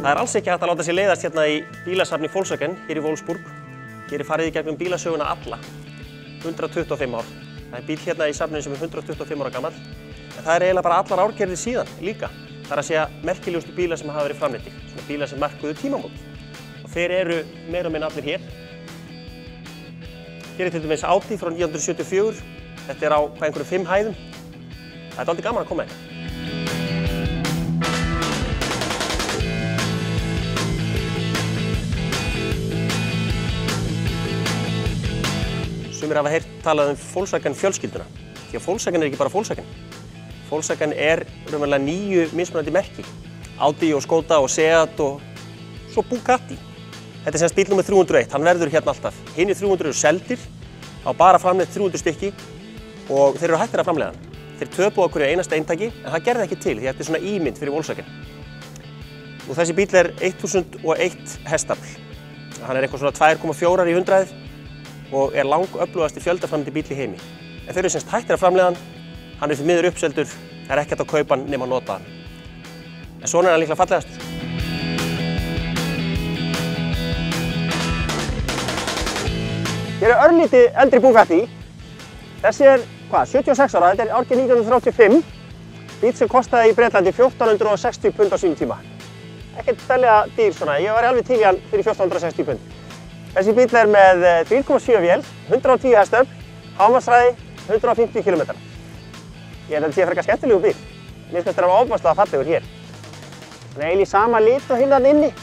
Það alls ekki hægt að láta sér leiðast hérna í bílasafni Volkswagen hér í Wolfsburg. Hér farið í gegnum bílasöguna alla, 125 ár. Það bíl hérna í safninu sem 125 ára gamall. En það eiginlega bara allar árgerðir síðan líka. Það að segja merkilegustu bílar sem hafa verið framleiddir. Svona bílar sem markuðu tímamót. Og þeir eru meira og minna allir hér. Hér til dæmis Audi frá 1974. Þetta á einhverjum 5 hæðum. Það aldrei gaman að koma hérna. Sumir hafa heyrt talað Volkswagen fjölskylduna. Því að Volkswagen ekki bara Volkswagen. Volkswagen raunverulega 9 mismunandi merki. Audi og Skoda og Seat og svo Bugatti. Þetta semst bíl númer 301, hann verður hérna alltaf. Hinir 300 eru seldir, á bara framleitt 300 stykki og þeir eru hættir að framleiða hann. Þeir töpuðu okkur í einasta eintaki, en það gerði ekki til því þetta svona ímynd fyrir Volkswagen. Og þessi bíl 1001 hestafl. Hann eitthvað svona 2,4 í 100 og langöflugasti fjöldaframleiddi bíl í heimi. En þeir eru semst hættir að framleiða hann, hann því miður uppseldur, það ekki hægt að kaupa hann nema að nota hann. En svona hann líklega fallegastur. Hér örlítið eldri Bugatti. Þessi 76 ára, þetta árið 1935. Bíl sem kostaði í Bretlandi 1460 pund á sínum tíma. Ekkert stærlega dýr svona, ég var alveg til í hann fyrir 1460 pund. Þessi bíl með 3,7 vél, 110 hestöfl, hámarkshraði 150 km. Ég held að þetta sé frekar skemmtilegur bíl. Mér finnst þetta ofboðslega fallegur hér. Hann eiginlega í sama lit og hinn þarna inni.